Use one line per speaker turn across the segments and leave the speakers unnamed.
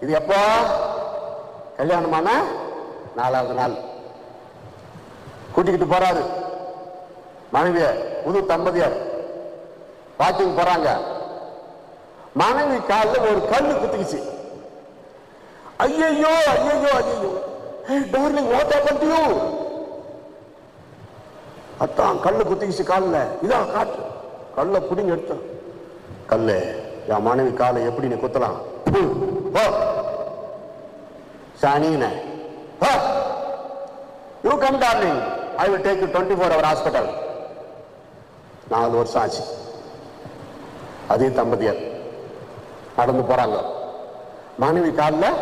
இது எப்போ? கல்யாணமான 4வது நாள் கூட்டிக்கிட்டு போறாரு மனைவிய. புது தம்பதியர் வாக்கிங் போறாங்க. மனைவி காலில் ஒரு கல்லு குத்திக்கிச்சு. ஐயோ ஐயோ ஐயோ, darling what happened to you? அத்தான் கல்லு குத்திக்கிச்சு காலில். இதான் காட்டு. கல்லை புடிங்க எடுத்த. கல்லு, என் மனைவி காலை எப்படி நீ குத்தலாம்? சாணின, you come darling, I will take you 24-hour hospital. 4 வருஷம் ஆச்சு. அதே தம்பதியர் நடந்து போறாங்க. மனைவி காலில்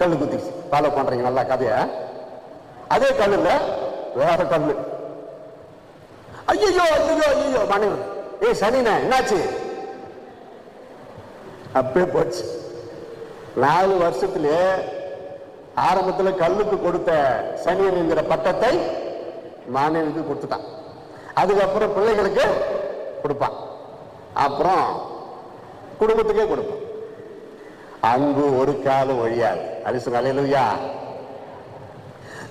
கல்லு குத்திச்சு. ஃபாலோ பண்றீங்க நல்லா கதைய? அதே கல்லுல வேற கல்லு. ஐயோ ஐயோ ஐயோ மனைவி, ஏய் சனின என்னாச்சு? அப்பே போச்சு. 4 வருஷத்திலே ஆரம்பத்தில் கல்லுக்கு கொடுத்த சனியன் என்கிற பட்டத்தை மனைவிக்கு கொடுத்துட்டான். அதுக்கப்புறம் பிள்ளைகளுக்கு கொடுப்பான், அப்புறம் குடும்பத்துக்கே கொடுப்பான். அன்பு ஒரு காலம் ஒழியாது. அரிசி அலையலுயா.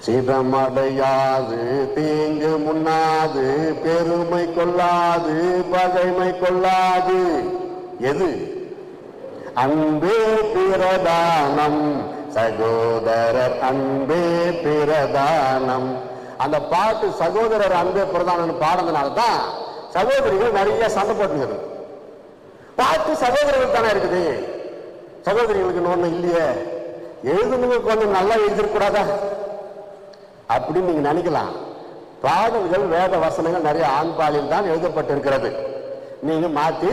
சிதமடையாது, தீங்கு முன்னாது, பெருமை கொள்ளாது, பகைமை கொள்ளாது. எது? அன்பே பிரதானம், சகோதரர் அன்பே பிரதானம். அந்த பாட்டு சகோதரர் அன்பே பிரதானம் பாடுறதுனால்தான் சகோதரிகள் நிறைய சண்டை போட்டுக்கிறது. பாட்டு சகோதரர்கள் தானே இருக்குது, சகோதரிகளுக்கு ஒண்ணு இல்லையே. எழுதுனவங்க கொஞ்சம் நல்லா எழுதிருக்கூடாதா அப்படின்னு நீங்க நினைக்கலாம். பாடல்கள் வேத வசனங்கள் நிறைய ஆண்பாலில் தான் எழுதப்பட்டிருக்கிறது. நீங்க மாத்தி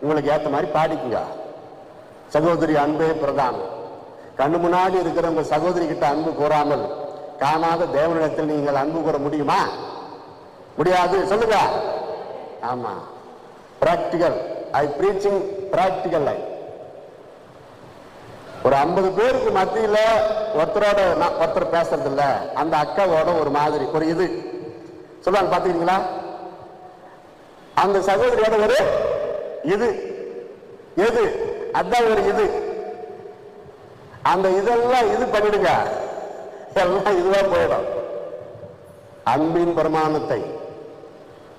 உங்களுக்கு ஏற்ற மாதிரி பாடிக்குங்க. சகோதரி அன்பே பிரதானம். கண்ணு முன்னாடி இருக்கிற உங்க சகோதரி கிட்ட அன்பு கூறாமல் காணாத தேவனிடத்தில் நீங்கள் அன்பு கூற முடியுமா? முடியாது. சொல்லுங்க. ஆமா, பிராக்டிகல். ஐ பிரீச்சிங் பிராக்டிகல் லைஃப். ஒரு 50 பேருக்கு மத்தியில ஒருத்தரோட ஒருத்தர் பேசுறது இல்ல, அந்த அக்காவோட ஒரு மாதிரி ஒரு இது சொல்லுவாங்க பாத்துக்கிறீங்களா? அந்த சகோதரியோட ஒரு இது எது? அதான் ஒரு இது. அந்த இதெல்லாம் இது பண்ணிடுங்க, எல்லாம் இதுவா போயிடும். அன்பின் பிரமாணத்தை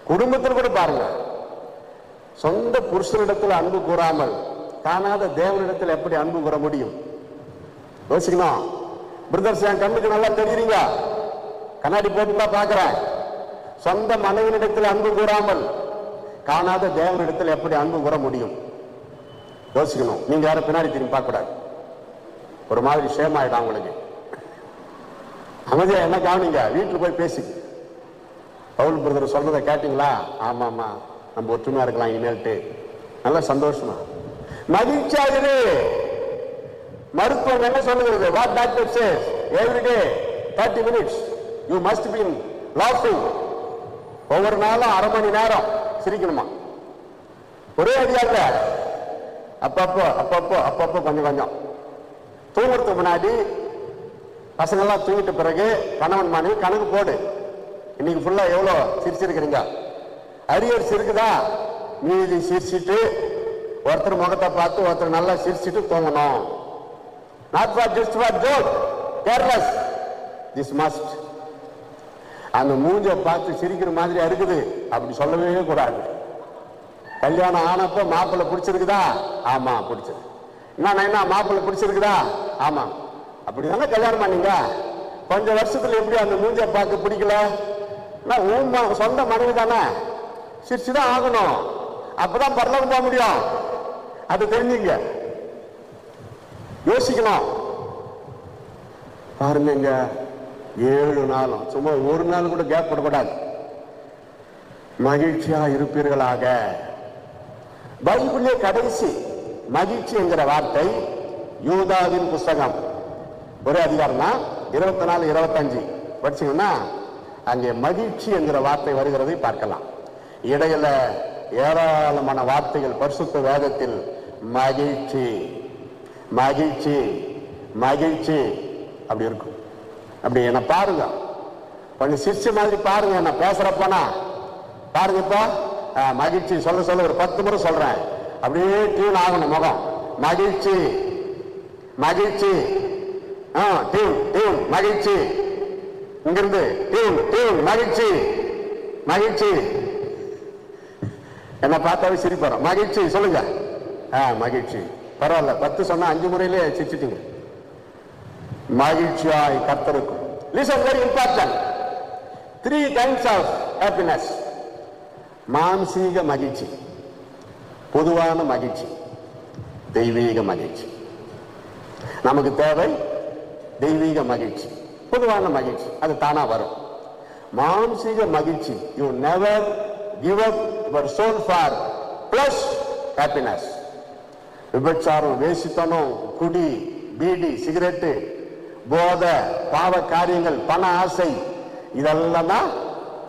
குடும்பத்தில் கூட பாருங்க. சொந்த புருஷனிடத்தில் அன்பு கூறாமல் காணாத தேவனிடத்தில் எப்படி அன்பு கூற முடியும்? யோசிக்கணும். பிரதர்ஸ், என் கண்ணுக்கு நல்லா தெரியுறீங்க, கண்ணாடி போட்டுதான் பாக்குறேன். சொந்த மனைவியிடத்தில் அன்பு கூறாமல் காணாத தேவனிடத்தில் எப்படி அன்பு கூற முடியும்? யோசிக்கணும். நீங்க யாரும் பின்னாடி திரும்பி பார்க்க கூடாது. ஒரு மாதிரி ஷேம் ஆயிடும் உங்களுக்கு. அமைதியா என்ன கவனிங்க, வீட்டுல போய் பேசி. பவுல் பிரதர் சொல்றதை கேட்டீங்களா? ஆமா ஆமா, நம்ம ஒற்றுமையா இருக்கலாம் இனிமேல்ட்டு. நல்ல சந்தோஷமா மகிழ்ச்சியா இரு. மருத்துவம் என்ன சொல்லுகிறது? What doctor says every day 30 minutes you must be லாஃபிங். ஒவ்வொரு நாளும் 1/2 மணி நேரம் சிரிக்கணுமா? ஒரே அடியாக அப்பப்போ அப்பப்போ அப்பப்போ கொஞ்சம் கொஞ்சம். தூங்குறதுக்கு முன்னாடி பசங்கள்லாம் தூங்கிட்ட பிறகு கணவன் மனைவி கணக்கு போடு. இன்னைக்கு ஃபுல்லா எவ்வளோ சிரிச்சிருக்கிறீங்க? அரியர்ஸ் இருக்குதா? மீதி சிரிச்சிட்டு ஒருத்தர் முகத்தை பார்த்து ஒருத்தர் நல்லா சிரிச்சிட்டு தூங்கணும். Not for just for joke, careless, this must. அந்த மூஞ்ச பார்த்து சிரிக்கிற மாதிரி இருக்குது அப்படி சொல்லவே கூடாது. கல்யாணம் ஆனப்போ மாப்பிள்ளை பிடிச்சிருக்குதா? ஆமா பிடிச்சிருக்கு. என்ன மாப்பிள்ளை பிடிச்சிருக்குதா? ஆமா. அப்படிதானே கல்யாணம் பண்ணீங்க. கொஞ்சம் வருஷத்துல எப்படி அந்த மூஞ்ச பார்க்க பிடிக்கல? சொந்த மனைவி தானே, சிரிச்சுதான் ஆகணும். அப்பதான் பரலோகம் போக முடியும். அது தெரிஞ்சுங்க. யோசிக்கணும். பாருங்க, 7 நாளும் சும்மா ஒரு நாள் கூட கேப் போடக்கூடாது. மகிழ்ச்சியா இருப்பீர்களாக. பைபிளே கடைசி மகிழ்ச்சி என்கிற வார்த்தை யூதாவின் புஸ்தகம் ஒரே அதிகாரம் தான் 24, 25 படிச்சீங்கன்னா அங்கே மகிழ்ச்சி என்கிற வார்த்தை வருகிறதை பார்க்கலாம். இடையில ஏராளமான வார்த்தைகள் பரிசுத்த வேதத்தில் மகிழ்ச்சி மகிழ்ச்சி மகிழ்ச்சி அப்படி இருக்கும். அப்படி என்ன பாருங்க, கொஞ்சம் சிரிச்ச மாதிரி பாருங்க. என்ன பேசுறப்பனா பாருங்க. இப்போ மகிழ்ச்சி சொல்ல சொல்ல ஒரு 10 முறை சொல்றேன். அப்படியே டியூன் ஆகணும் முகம். மகிழ்ச்சி மகிழ்ச்சி. மகிழ்ச்சி. இங்கிருந்து மகிழ்ச்சி. மகிழ்ச்சி. என்ன பார்த்தாவே சிரிப்பாரு. மகிழ்ச்சி சொல்லுங்க. மகிழ்ச்சி. பரவாயில்ல, 10 சொன்னா 5 முறையிலே சிரிச்சிட்டீங்க. மகிழ்ச்சியாய் கர்த்தருக்கும். Listen, very important. 3 kinds of happiness. மாம்சீக மகிழ்ச்சி, பொதுவான மகிழ்ச்சி, தெய்வீக மகிழ்ச்சி. நமக்கு தேவை தெய்வீக மகிழ்ச்சி, பொதுவான மகிழ்ச்சி, அது தானா வரும். மாம்சீக மகிழ்ச்சி, you never give up your soul for plus happiness. விபச்சாரம், வேசித்தனம், குடி, பீடி, சிகரெட்டு, போதை, பாவ காரியங்கள், பண ஆசை, இதெல்லாம் தான்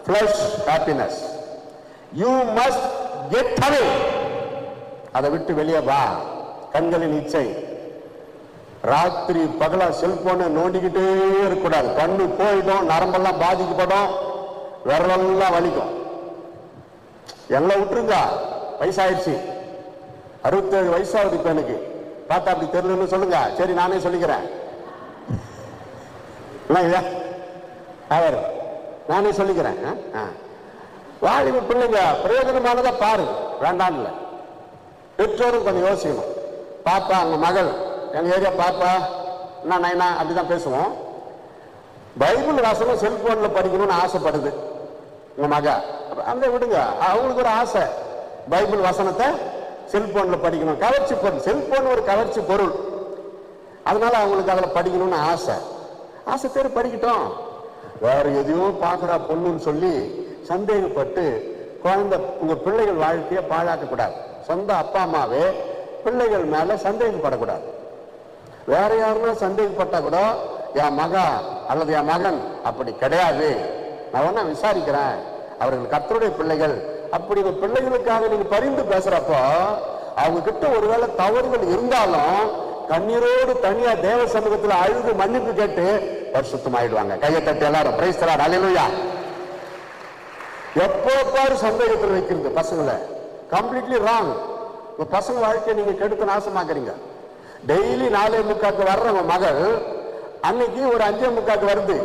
flush happiness. You must get away. அதை விட்டு வெளியே வா. கண்களின் இச்சை, ராத்திரி பகலா செல்போனை நோண்டிக்கிட்டே இருக்கக்கூடாது. கண்ணு போயிடும், நரம்பெல்லாம் பாதிக்கப்படும், விரலெல்லாம் வலிக்கும். எல்லாம் விட்டுருங்க. வயசாயிடுச்சு, 67 வயசாகுது இப்ப எனக்கு. பார்த்தா அப்படி தெரியலன்னு சொல்லுங்க. சரி, நானே சொல்லிக்கிறேன். நானே சொல்லிக்கிறேன். வாலிப பிள்ளைங்க பிரயோஜனமானதா பாரு, வேண்டாம்ல. பெற்றோரும் கொஞ்சம் யோசிக்கணும். பாப்பா, அங்க மகள், எங்க ஏரியா பாப்பா என்ன நைனா அப்படிதான் பேசுவோம். பைபிள் வாசனம் செல்போன்ல படிக்கணும்னு ஆசைப்படுது உங்க மக. அந்த விடுங்க, அவங்களுக்கு ஒரு ஆசை பைபிள் வசனத்தை செல்போன்ல படிக்கணும். கவர்ச்சி பொருள், செல்போன் ஒரு கவர்ச்சி பொருள். அதனால அவங்களுக்கு அதில் படிக்கணும்னு ஆசை. ஆசை தேடி படிக்கட்டும். வேற எதையும் பார்க்குறா பொண்ணுன்னு சொல்லி சந்தேகப்பட்டு குழந்தை, உங்க பிள்ளைகள் வாழ்க்கையை பாழாக்கக்கூடாது. சொந்த அப்பா அம்மாவே பிள்ளைகள் மேல சந்தேகப்படக்கூடாது. வேற யாருன்னா சந்தேகப்பட்டா கூட என் மகா அல்லது என் மகன் அப்படி கிடையாது, நான் வேணா விசாரிக்கிறேன், அவர்கள் கர்த்தருடைய பிள்ளைகள். அப்படி உங்க பிள்ளைகளுக்காக நீங்க பரிந்து பேசுறப்போ அவங்க கிட்ட ஒருவேளை தவறுகள் இருந்தாலும் கண்ணீரோடு தனியா தேவ சமூகத்துல அழுது மன்னிப்பு கேட்டு பரிசுத்தமாயிடுவாங்க. கையை தட்டி எல்லாரும் பிரைஸ் தரார். அல்லேலூயா. எப்போ பாரு சந்தேகத்தில் வைக்கிறது பசங்களை, கம்ப்ளீட்லி ராங். உங்க பசங்க வாழ்க்கையை நீங்க கெடுத்து நாசமாக்குறீங்க. டெய்லி 4:45 வர்ற உங்க மகள் அன்னைக்கு ஒரு 5:45 வருது,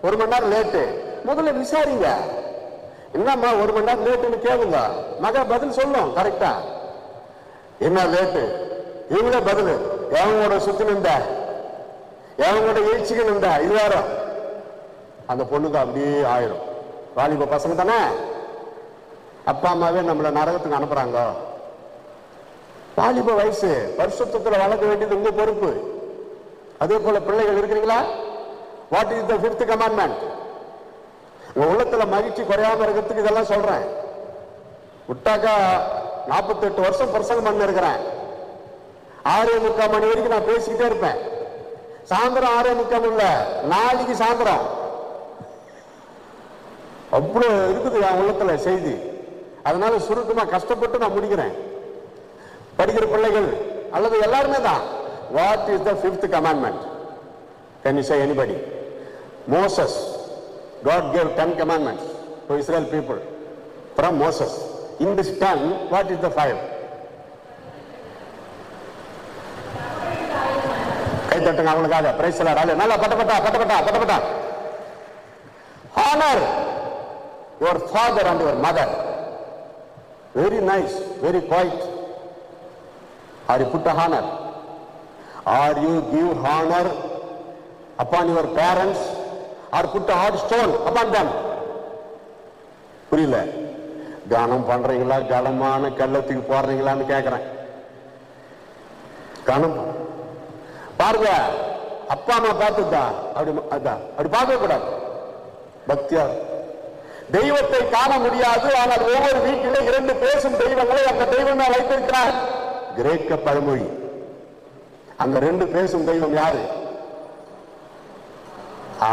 1 மணி நேரம் லேட்டு. முதல்ல விசாரிங்க, என்னம்மா 1 மணி நேரம் லேட்டுன்னு கேளுங்க. மக பதில் சொல்லும் கரெக்டா. என்ன லேட்டு? இவங்களே பதில், எவங்களோட சுத்தி நின்ற, எவங்களோட எழுச்சிக்கு நின்ற, இது வேற. அந்த பொண்ணுக்கு அப்படியே ஆயிரும். வாலிப பசங்க தானே, அப்பா அம்மாவே நம்மளை நரகத்துக்கு அனுப்புறாங்க. வாலிப வயசு, பரிசுத்தத்துல வளர்க்க வேண்டியது உங்க பொறுப்பு. அதே போல பிள்ளைகள் இருக்கிறீங்களா? What is the 5th commandment? உங்க உள்ளத்துல மகிழ்ச்சி குறையாம இருக்கிறதுக்கு இதெல்லாம் சொல்றேன். விட்டாக்கா 48 வருஷம் பிரசங்கம் பண்ணி இருக்கிறேன். 6:45 மணி வரைக்கும் நான் பேசிக்கிட்டே இருப்பேன். சாயந்தரம் 6:45 இல்ல, நாளைக்கு சாயந்தரம். அவ்வளவு இருக்குது என் உள்ளத்துல செய்தி. அதனால சுருக்கமா கஷ்டப்பட்டு நான் முடிக்கிறேன். படிக்கிற பிள்ளைகள் அல்லது எல்லாருமே தான். What is the 5th commandment? Can you say anybody? Moses, God gave 10 commandments to Israel people from Moses. In this 10, what is the 5? கை தட்டுங்க அவங்களுக்காக. பிரைஸ் எல்லாம் நல்லா பட்டப்பட்டா. Honor your father and your mother. Very nice, very quiet. Are you put a honor? Or you give honor upon your parents, or put a hard stone upon them? புரியல. கனம் பண்றீங்களா, கனமான கள்ளத்துக்கு போடுறீங்களான்னு கேட்கிறேன். கனம் பாருங்க, அப்பா அம்மா பார்த்துதா அப்படி பார்க்க கூடாது. பக்தியா தெய்வத்தை காண முடியாது, ஆனால் ஒவ்வொரு வீட்டிலே 2 பேசும் தெய்வங்களை அந்த தெய்வம் வைத்திருக்கிறார். கிரேக்க பழமொழி. அந்த 2 பேசும் தெய்வம் யாரு?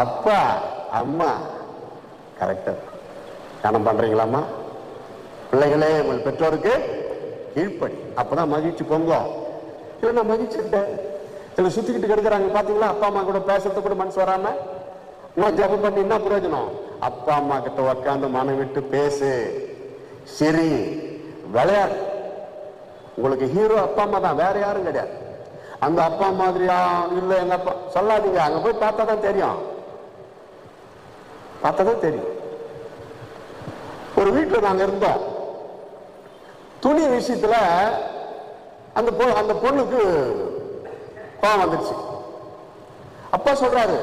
அப்பா அம்மா. கரெக்டா கனம் பண்றீங்களாமா? பிள்ளைகளே, உங்கள் பெற்றோருக்கு கீழ்ப்படி. அப்பதான் மகிழ்ச்சி பொங்கும். இல்லைன்னா மகிழ்ச்சி இல்லை. சில சுத்திக்கிட்டு கிடக்குறாங்க பாத்தீங்களா, அப்பா அம்மா கூட பேசுறது கூட மனசு வராம. நான் ஜபம் பண்ணி என்ன பிரயோஜனம்? அப்பா அம்மா கிட்ட உட்காந்து மனம் விட்டு பேசு, சரி, விளையாடு. உங்களுக்கு ஹீரோ அப்பா அம்மா தான், வேற யாரும் கிடையாது. அந்த அப்பா மாதிரியா இல்ல என்னப்பா சொல்லாதீங்க, அங்க போய் பார்த்தா தான் தெரியும். பார்த்ததான் தெரியும். ஒரு வீட்டுல நாங்க இருந்தோம். துணி விஷயத்துல அந்த பொண்ணுக்கு கோவம் வந்துருச்சு. அப்பா சொல்றாரு,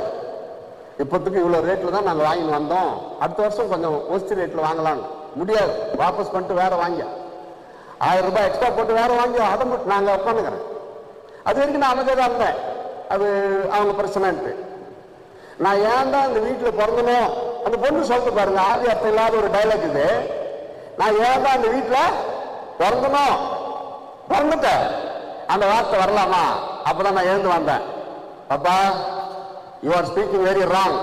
இப்பத்துக்கு இவ்வளவு ரேட்ல தான் நாங்க வாங்கிட்டு வந்தோம், அடுத்த வருஷம் கொஞ்சம் ஒஸ்தி ரேட்ல வாங்கலாம்னு. முடியாது, வாபஸ் பண்ணிட்டு வேற வாங்க, 1000 ரூபாய் எக்ஸ்ட்ரா போட்டு வேற வாங்கி அதை மட்டும் நாங்க உட்காந்துக்கிறேன். அது வரைக்கும் நான் அமைதியாக தான் இருந்தேன். அது அவங்க பிரச்சனைன்ட்டு. நான் ஏன் தான் இந்த வீட்டில் பிறந்தனும், அந்த பொண்ணு சொல்லிட்டு பாருங்க, ஆதி அர்த்தம் இல்லாத ஒரு டைலாக் இது. நான் ஏன் தான் இந்த வீட்டில் பிறந்தனும், பிறந்துட்டேன், அந்த வார்த்தை வரலாமா? அப்பதான் நான் எழுந்து வந்தேன். அப்பா, you are speaking very wrong.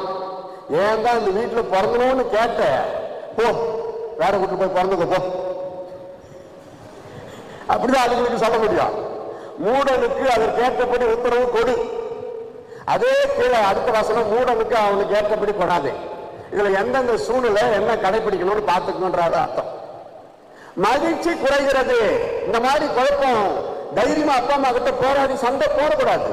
ஏன் தான் இந்த வீட்டில் பிறந்தணும்னு கேட்டேன், போ வேற வீட்டுக்கு போய் பிறந்துக்க போ. அப்படிதான் அதுங்களுக்கு சொல்ல முடியும். மூடனுக்கு அதற்கு ஏற்றபடி உத்தரவு கொடு. அதே கீழே அடுத்த வசனம், மூடனுக்கு அவனுக்கு ஏற்றபடி கொடாது. இதுல எந்தெந்த சூழ்நிலை என்ன கடைபிடிக்கணும்னு பார்த்துக்கணுன்றாரு அர்த்தம். மகிழ்ச்சி குறைகிறது. இந்த மாதிரி குழப்பம் தைரியமா அப்பா அம்மா கிட்ட போராடி சண்டை போடக்கூடாது.